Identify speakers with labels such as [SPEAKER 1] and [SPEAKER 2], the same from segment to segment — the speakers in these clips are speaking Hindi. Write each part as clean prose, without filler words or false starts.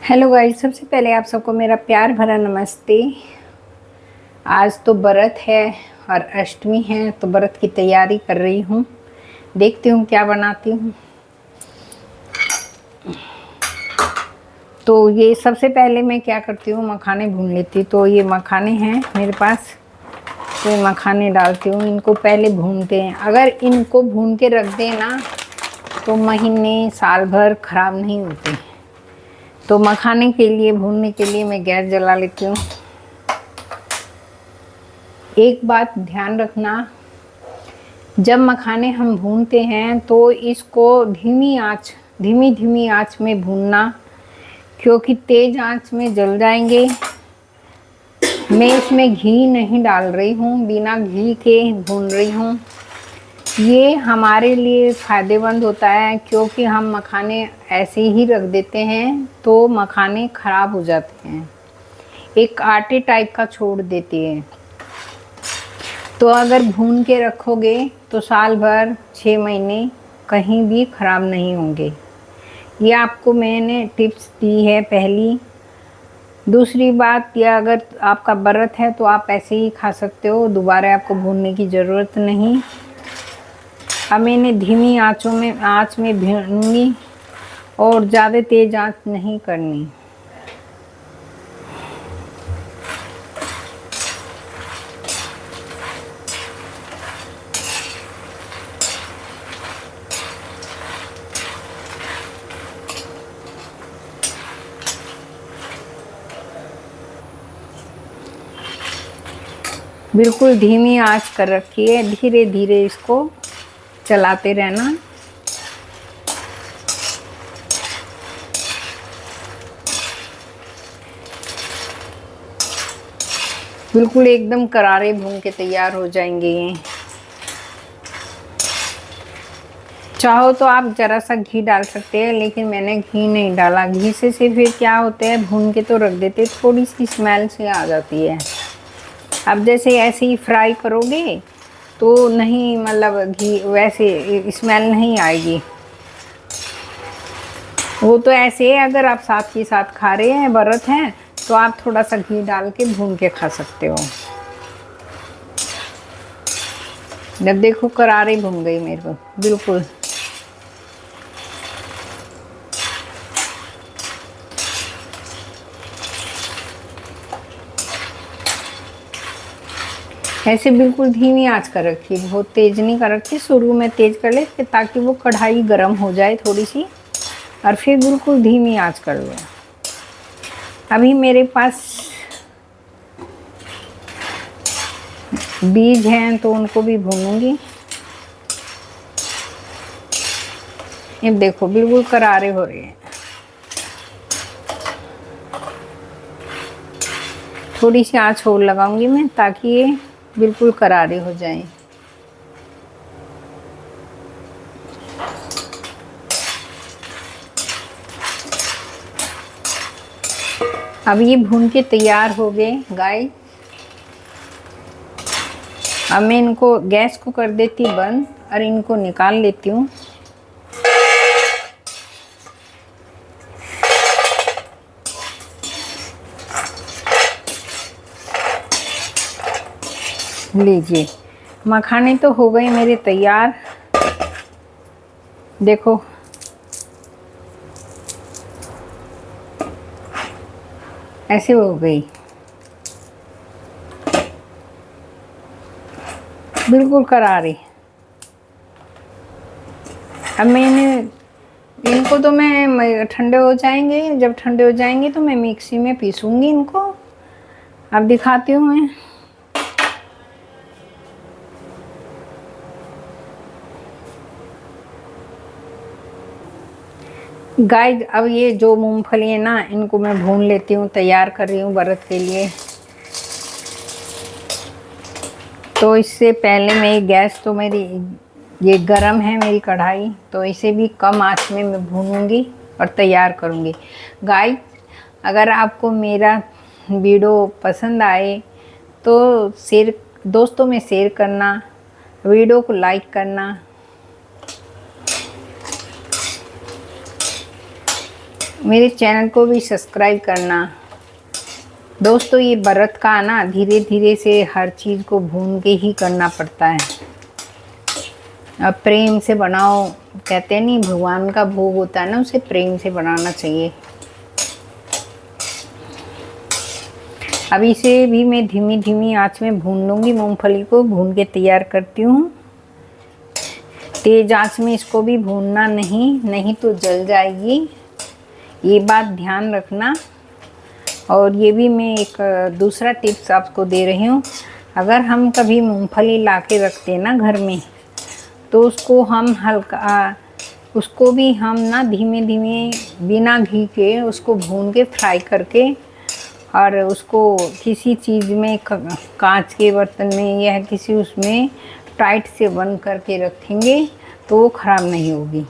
[SPEAKER 1] हेलो गाइस, सबसे पहले आप सबको मेरा प्यार भरा नमस्ते। आज तो व्रत है और अष्टमी है, तो व्रत की तैयारी कर रही हूँ। देखती हूँ क्या बनाती हूँ। तो ये सबसे पहले मैं क्या करती हूँ, मखाने भून लेती हूँ। तो ये मखाने हैं मेरे पास, तो ये मखाने डालती हूँ। इनको पहले भूनते हैं। अगर इनको भून के रख देना तो महीने साल भर ख़राब नहीं होते। तो मखाने के लिए, भूनने के लिए मैं गैस जला लेती हूँ। एक बात ध्यान रखना, जब मखाने हम भूनते हैं तो इसको धीमी धीमी आंच में भूनना, क्योंकि तेज आंच में जल जाएंगे। मैं इसमें घी नहीं डाल रही हूँ, बिना घी के भून रही हूँ। ये हमारे लिए फ़ायदेमंद होता है, क्योंकि हम मखाने ऐसे ही रख देते हैं तो मखाने ख़राब हो जाते हैं, एक आटे टाइप का छोड़ देती है। तो अगर भून के रखोगे तो साल भर 6 महीने कहीं भी ख़राब नहीं होंगे। ये आपको मैंने टिप्स दी है पहली। दूसरी बात, यह अगर आपका व्रत है तो आप ऐसे ही खा सकते हो, दोबारा आपको भूनने की ज़रूरत नहीं। अब मैंने धीमी आंच में भूनूंगी और ज़्यादा तेज़ आंच नहीं करनी। बिल्कुल धीमी आंच कर रखी है, धीरे धीरे इसको चलाते रहना। बिल्कुल एकदम करारे भून के तैयार हो जाएंगे ये। चाहो तो आप ज़रा सा घी डाल सकते हैं, लेकिन मैंने घी नहीं डाला। घी से फिर क्या होता है, भून के तो रख देते, थोड़ी सी स्मेल से आ जाती है। अब जैसे ऐसे ही फ्राई करोगे तो नहीं, मतलब घी वैसे स्मेल नहीं आएगी। वो तो ऐसे है, अगर आप साथ के साथ खा रहे हैं, व्रत है, तो आप थोड़ा सा घी डाल के भून के खा सकते हो। जब देखो करारे भून गई मेरे को बिल्कुल। ऐसे बिल्कुल धीमी आंच कर रखी, बहुत तेज़ नहीं कर रखी। शुरू में तेज़ कर ले ताकि वो कढ़ाई गर्म हो जाए थोड़ी सी, और फिर बिल्कुल धीमी आंच कर लो। अभी मेरे पास बीज हैं तो उनको भी भूनूंगी। ये देखो बिल्कुल करारे हो रहे हैं। थोड़ी सी आंच और लगाऊंगी मैं, ताकि ये बिल्कुल करारे हो जाएं। अब ये भून के तैयार हो गए गाय। अब मैं इनको गैस को कर देती बंद और इनको निकाल लेती हूँ। लीजिए, मखाने तो हो गए मेरे तैयार। देखो ऐसे हो गई, बिल्कुल करारे। अब मैंने इनको तो मैं ठंडे हो जाएंगे, जब ठंडे हो जाएंगे तो मैं मिक्सी में पीसूंगी इनको। अब दिखाती हूँ मैं। गाइस, अब ये जो मूंगफली है ना, इनको मैं भून लेती हूँ, तैयार कर रही हूँ व्रत के लिए। तो इससे पहले मैं गैस तो मेरी ये गरम है मेरी कढ़ाई, तो इसे भी कम आंच में मैं भूनूंगी और तैयार करूँगी। गाइस, अगर आपको मेरा वीडियो पसंद आए तो दोस्तों में शेयर करना, वीडियो को लाइक करना। मेरे चैनल को भी सब्सक्राइब करना। दोस्तों ये व्रत का ना धीरे धीरे से हर चीज़ को भून के ही करना पड़ता है। अब प्रेम से बनाओ, कहते हैं नहीं, भगवान का भोग होता है ना, उसे प्रेम से बनाना चाहिए। अब इसे भी मैं धीमी धीमी आंच में भून लूँगी। मूंगफली को भून के तैयार करती हूँ। तेज आंच में इसको भी भूनना नहीं तो जल जाएगी, ये बात ध्यान रखना। और ये भी मैं एक दूसरा टिप्स आपको दे रही हूँ। अगर हम कभी मूंगफली ला के रखते हैं ना घर में, तो उसको हम उसको भी हम ना धीमे धीमे बिना घी के उसको भून के फ्राई करके, और उसको किसी चीज़ में कांच के बर्तन में या किसी उसमें टाइट से बंद करके रखेंगे तो वो ख़राब नहीं होगी।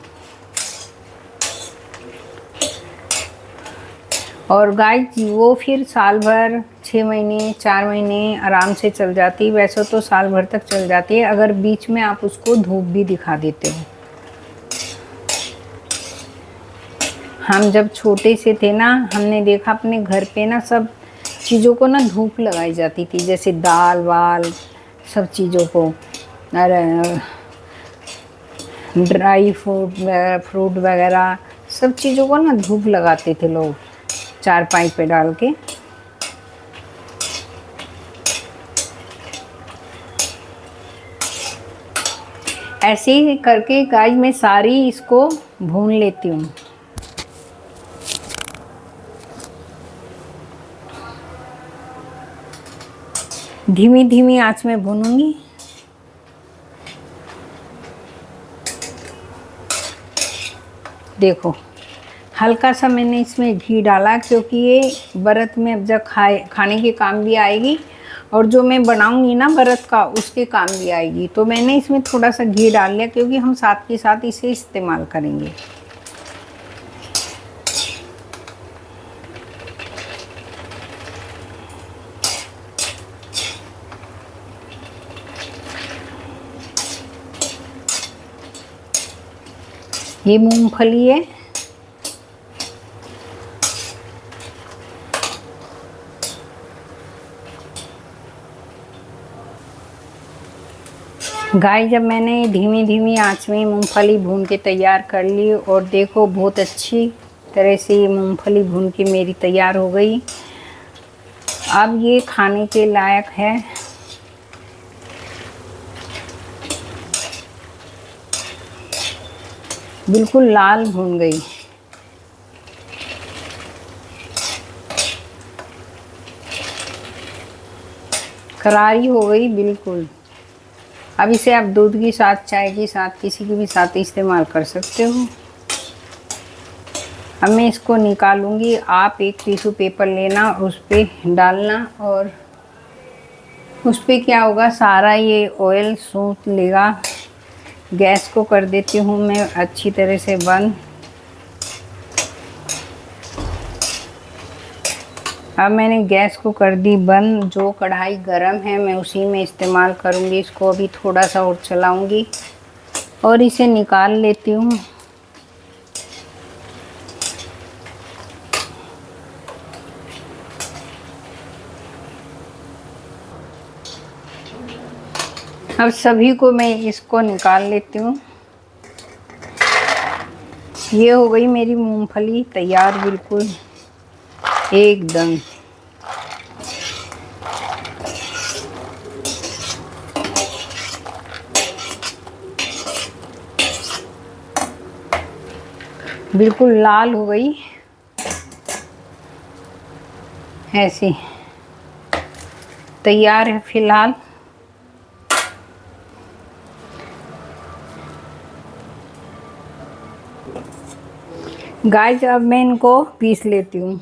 [SPEAKER 1] और गाय वो फिर साल भर 6 महीने 4 महीने आराम से चल जाती है। वैसे तो साल भर तक चल जाती है अगर बीच में आप उसको धूप भी दिखा देते हो। हम जब छोटे से थे ना, हमने देखा अपने घर पे ना सब चीज़ों को ना धूप लगाई जाती थी, जैसे दाल वाल सब चीज़ों को, और ड्राई फ्रूट वगैरह सब चीज़ों को ना धूप लगाते थे लोग चारपाई पे डाल के। ऐसे ही करके गाइस मैं सारी इसको भून लेती हूँ। धीमी धीमी आंच में भूनूंगी। देखो हल्का सा मैंने इसमें घी डाला, क्योंकि ये व्रत में अब जब खाने के काम भी आएगी, और जो मैं बनाऊंगी ना व्रत का उसके काम भी आएगी। तो मैंने इसमें थोड़ा सा घी डाल लिया, क्योंकि हम साथ के साथ इसे इस्तेमाल करेंगे। ये मूंगफली है, गाय जब मैंने धीमी धीमी आंच में मूंगफली भून के तैयार कर ली, और देखो बहुत अच्छी तरह से ये मूंगफली भून के मेरी तैयार हो गई। अब ये खाने के लायक है। बिल्कुल लाल भून गई। करारी हो गई बिल्कुल। अब इसे आप दूध के साथ, चाय के साथ, किसी के भी साथ इस्तेमाल कर सकते हो। अब मैं इसको निकालूंगी। आप एक टिश्यू पेपर लेना, उस पर डालना, और उस पर क्या होगा, सारा ये ऑयल सूख लेगा। गैस को कर देती हूँ मैं अच्छी तरह से बंद। अब मैंने गैस को कर दी बंद। जो कढ़ाई गरम है मैं उसी में इस्तेमाल करूँगी। इसको अभी थोड़ा सा और चलाऊँगी और इसे निकाल लेती हूँ। अब सभी को मैं इसको निकाल लेती हूँ। ये हो गई मेरी मूंगफली तैयार बिल्कुल एकदम। बिल्कुल लाल हो गई ऐसी तैयार है फिलहाल। गाइस अब मैं इनको पीस लेती हूँ।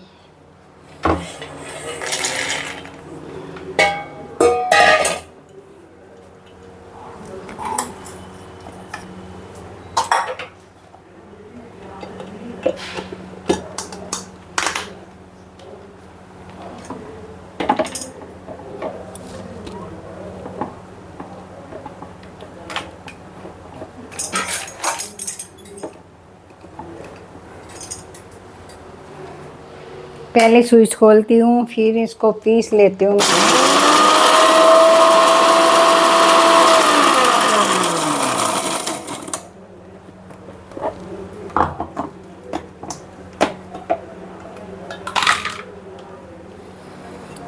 [SPEAKER 1] पहले स्विच खोलती हूँ, फिर इसको पीस लेती हूँ।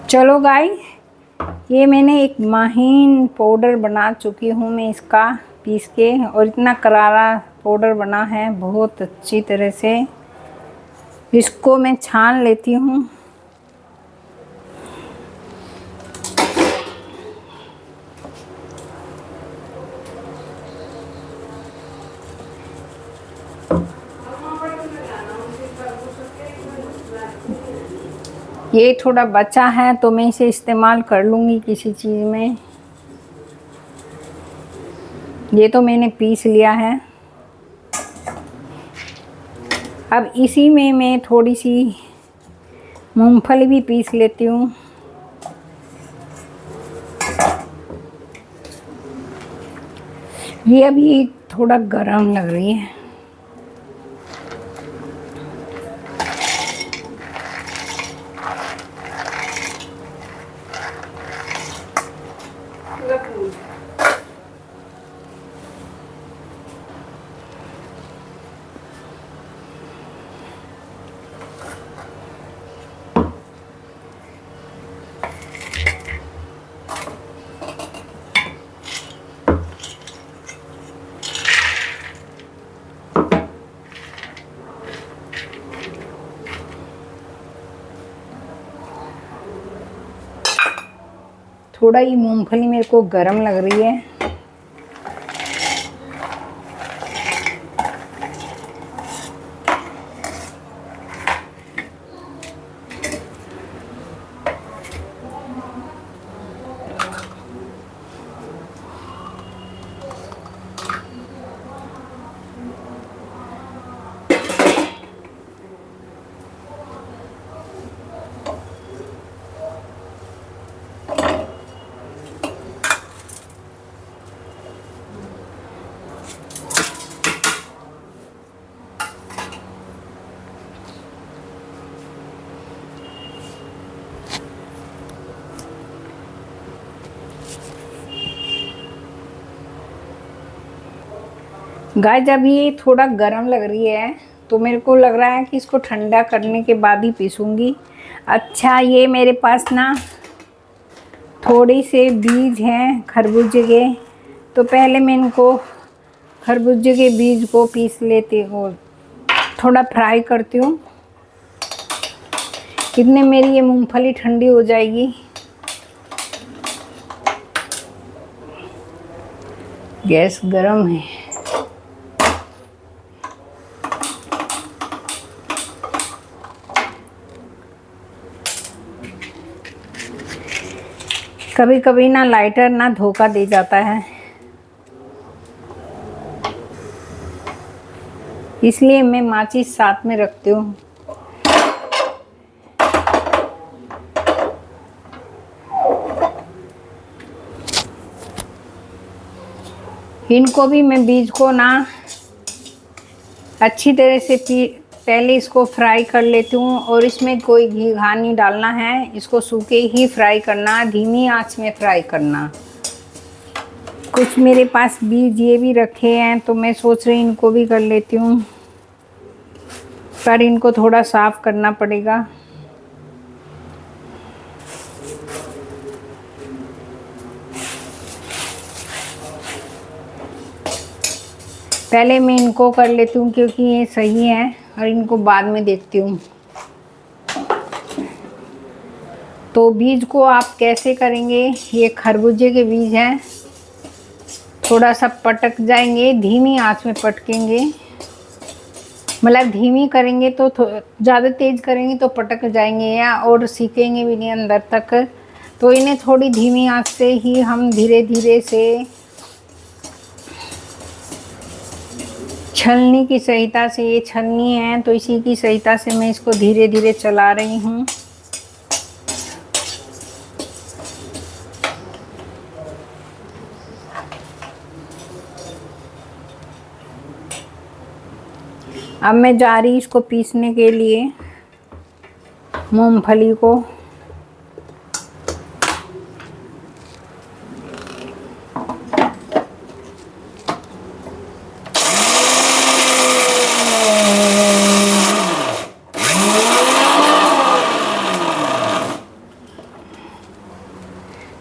[SPEAKER 1] चलो गाइस, ये मैंने एक महीन पाउडर बना चुकी हूँ मैं इसका पीस के, और इतना करारा पाउडर बना है बहुत अच्छी तरह से। इसको मैं छान लेती हूँ। ये थोड़ा बचा है तो मैं इसे इस्तेमाल कर लूँगी किसी चीज़ में। ये तो मैंने पीस लिया है। अब इसी में मैं थोड़ी सी मूंगफली भी पीस लेती हूँ। ये अभी थोड़ा गरम लग रही है। थोड़ा ये मूंगफली मेरे को गरम लग रही है। गाइस, जब ये थोड़ा गरम लग रही है तो मेरे को लग रहा है कि इसको ठंडा करने के बाद ही पीसूँगी। अच्छा, ये मेरे पास ना थोड़े से बीज हैं खरबूजे के, तो पहले मैं इनको खरबूजे के बीज को पीस लेती हूँ, थोड़ा फ्राई करती हूँ। इतने मेरी ये मूंगफली ठंडी हो जाएगी। गैस गरम है। कभी कभी ना लाइटर ना धोखा दे जाता है, इसलिए मैं माचिस साथ में रखती हूँ। इनको भी मैं बीज को ना अच्छी तरह से पहले इसको फ्राई कर लेती हूँ, और इसमें कोई घी घा नहीं डालना है। इसको सूखे ही फ्राई करना, धीमी आंच में फ्राई करना। कुछ मेरे पास बीज ये भी रखे हैं तो मैं सोच रही इनको भी कर लेती हूँ, पर इनको थोड़ा साफ करना पड़ेगा। पहले मैं इनको कर लेती हूँ क्योंकि ये सही है, और इनको बाद में देखती हूँ। तो बीज को आप कैसे करेंगे? ये खरबूजे के बीज हैं, थोड़ा सा पटक जाएंगे, धीमी आंच में पटकेंगे। मतलब धीमी करेंगे तो ज़्यादा तेज़ करेंगे तो पटक जाएंगे या और सीखेंगे भी नहीं अंदर तक। तो इन्हें थोड़ी धीमी आंच से ही हम धीरे धीरे से छलनी की सहायता से, ये छलनी है तो इसी की सहायता से मैं इसको धीरे धीरे चला रही हूँ। अब मैं जा रही इसको पीसने के लिए। मूंगफली को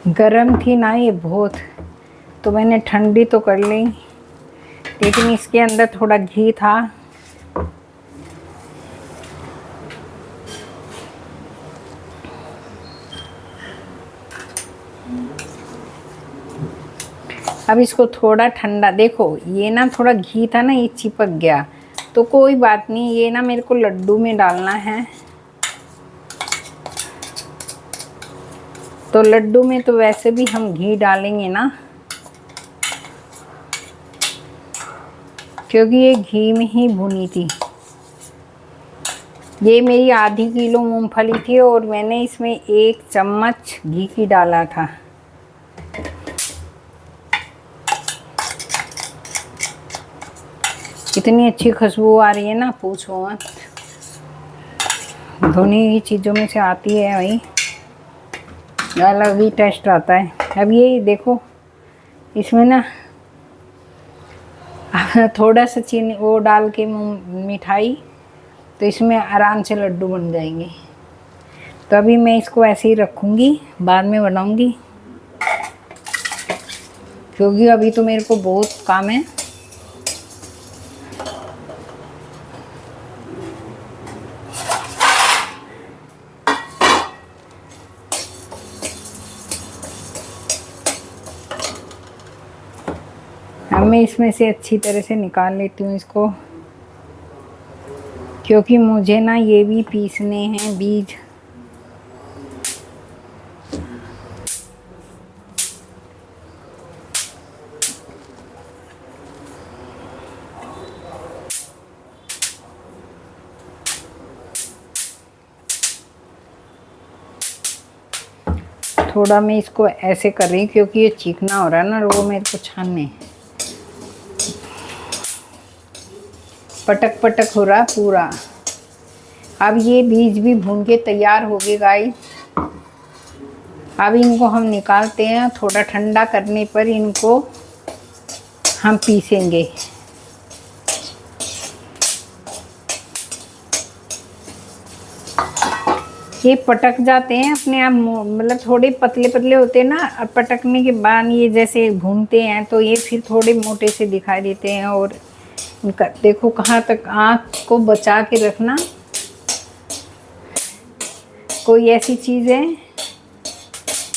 [SPEAKER 1] गरम थी ना ये बहुत, तो मैंने ठंडी तो कर ली, लेकिन इसके अंदर थोड़ा घी था। अब इसको थोड़ा ठंडा, देखो ये ना थोड़ा घी था ना, ये चिपक गया, तो कोई बात नहीं, ये ना मेरे को लड्डू में डालना है। तो लड्डू में तो वैसे भी हम घी डालेंगे ना, क्योंकि ये घी में ही भुनी थी। ये मेरी आधी किलो मूंगफली थी और मैंने इसमें 1 चम्मच घी की डाला था। इतनी अच्छी खुशबू आ रही है ना, पूछो मत। धुनी हुई चीज़ों में से आती है भाई, अलग ही टेस्ट आता है। अब ये देखो, इसमें ना थोड़ा सा चीनी वो डाल के मिठाई, तो इसमें आराम से लड्डू बन जाएंगे। तो अभी मैं इसको ऐसे ही रखूँगी, बाद में बनाऊँगी, क्योंकि अभी तो मेरे को बहुत काम है। अब मैं इसमें से अच्छी तरह से निकाल लेती हूँ इसको, क्योंकि मुझे ना ये भी पीसने हैं बीज। थोड़ा मैं इसको ऐसे कर रही हूँ क्योंकि ये चिकना हो रहा है ना, वो मेरे को छानने हैं। पटक पटक हो रहा पूरा। अब ये बीज भी भून के तैयार हो गए गाइस। अब इनको हम निकालते हैं, थोड़ा ठंडा करने पर इनको हम पीसेंगे। ये पटक जाते हैं अपने आप, मतलब थोड़े पतले पतले होते हैं ना, और पटकने के बाद ये जैसे भूनते हैं तो ये फिर थोड़े मोटे से दिखाई देते हैं। और इनका देखो कहाँ तक, आँख को बचा के रखना। कोई ऐसी चीज़ है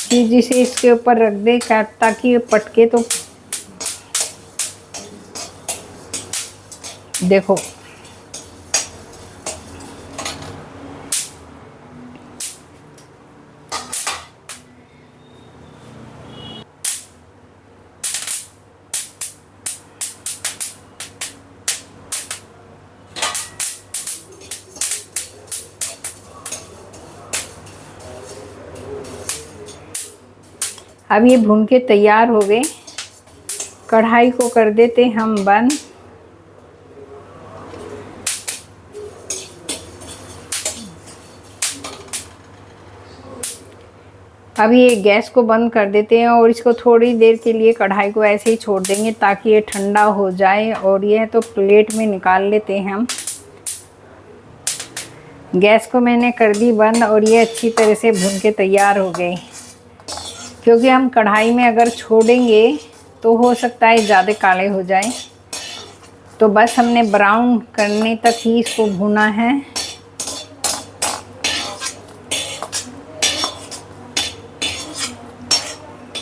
[SPEAKER 1] कि जिसे इसके ऊपर रख दे ताकि ये पटके, तो देखो अब ये भून के तैयार हो गए। कढ़ाई को कर देते हम बंद। अब ये गैस को बंद कर देते हैं और इसको थोड़ी देर के लिए कढ़ाई को ऐसे ही छोड़ देंगे ताकि ये ठंडा हो जाए। और ये तो प्लेट में निकाल लेते हैं हम। गैस को मैंने कर दी बंद और ये अच्छी तरह से भून के तैयार हो गए। क्योंकि हम कढ़ाई में अगर छोड़ेंगे तो हो सकता है ज़्यादा काले हो जाए, तो बस हमने ब्राउन करने तक ही इसको भुना है।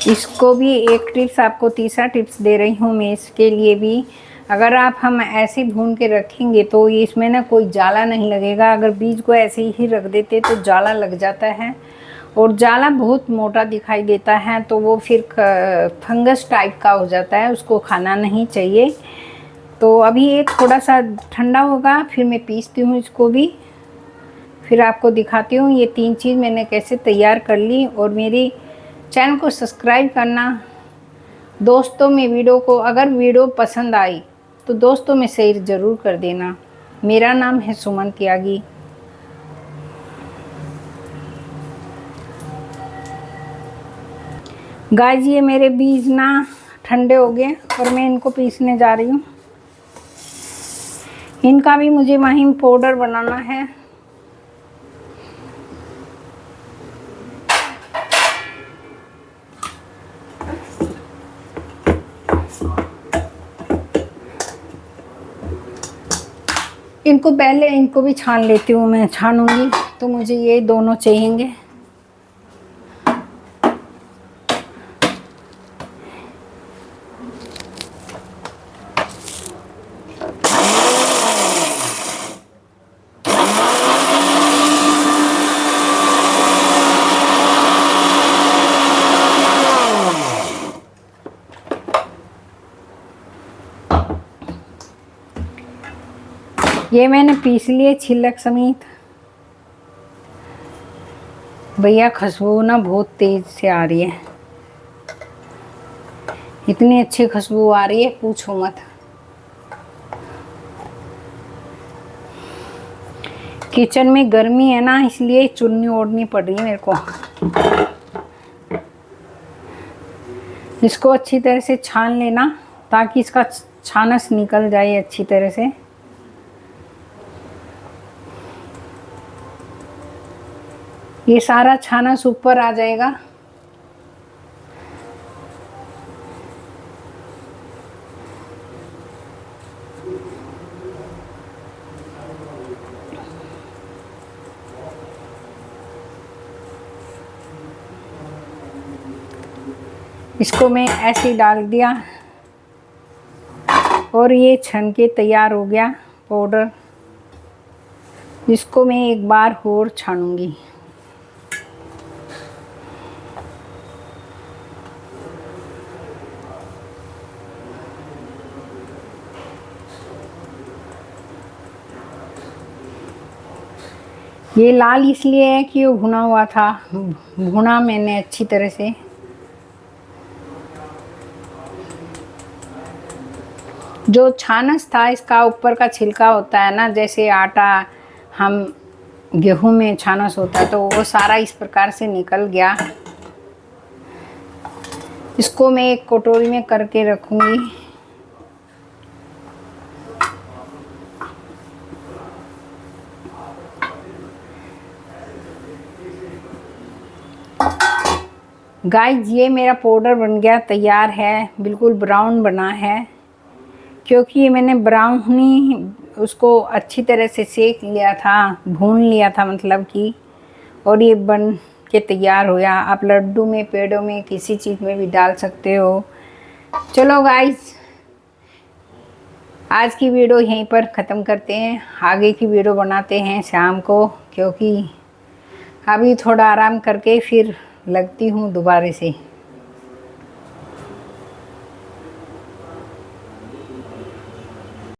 [SPEAKER 1] इसको भी एक टिप्स, आपको तीसरा टिप्स दे रही हूँ मैं इसके लिए भी। अगर हम ऐसे भून के रखेंगे तो ये इसमें ना कोई जाला नहीं लगेगा। अगर बीज को ऐसे ही रख देते तो जाला लग जाता है, और जाला बहुत मोटा दिखाई देता है, तो वो फिर फंगस टाइप का हो जाता है, उसको खाना नहीं चाहिए। तो अभी ये थोड़ा सा ठंडा होगा, फिर मैं पीसती हूँ इसको भी, फिर आपको दिखाती हूँ ये 3 चीज़ मैंने कैसे तैयार कर ली। और मेरी चैनल को सब्सक्राइब करना, दोस्तों में वीडियो को, अगर वीडियो पसंद आई तो दोस्तों में शेयर ज़रूर कर देना। मेरा नाम है सुमन त्यागी। गाइस ये मेरे बीज ना ठंडे हो गए और मैं इनको पीसने जा रही हूँ। इनका भी मुझे महीन पाउडर बनाना है। इनको भी छान लेती हूँ, मैं छानूंगी तो मुझे ये दोनों चाहिएंगे। ये मैंने पीस लिए छिलक समेत। भैया खुशबू ना बहुत तेज से आ रही है, इतनी अच्छी खुशबू आ रही है पूछो मत। किचन में गर्मी है ना, इसलिए चुन्नी ओढ़नी पड़ रही है मेरे को। इसको अच्छी तरह से छान लेना ताकि इसका छानस निकल जाए अच्छी तरह से। ये सारा छानस ऊपर आ जाएगा। इसको मैं ऐसे डाल दिया और ये छन के तैयार हो गया पाउडर। इसको मैं एक बार और छानूंगी। ये लाल इसलिए है कि वो भुना हुआ था, भुना मैंने अच्छी तरह से। जो छानस था इसका ऊपर का छिलका होता है ना, जैसे आटा हम गेहूं में छानस होता है, तो वो सारा इस प्रकार से निकल गया। इसको मैं एक कटोरी में करके रखूंगी। गाइस ये मेरा पाउडर बन गया, तैयार है, बिल्कुल ब्राउन बना है। क्योंकि ये मैंने ब्राउनी उसको अच्छी तरह से सेक लिया था, भून लिया था मतलब कि, और ये बन के तैयार हो गया। आप लड्डू में, पेड़ों में, किसी चीज़ में भी डाल सकते हो। चलो गाइस आज की वीडियो यहीं पर ख़त्म करते हैं, आगे की वीडियो बनाते हैं शाम को, क्योंकि अभी थोड़ा आराम करके फिर लगती हूँ दोबारा से।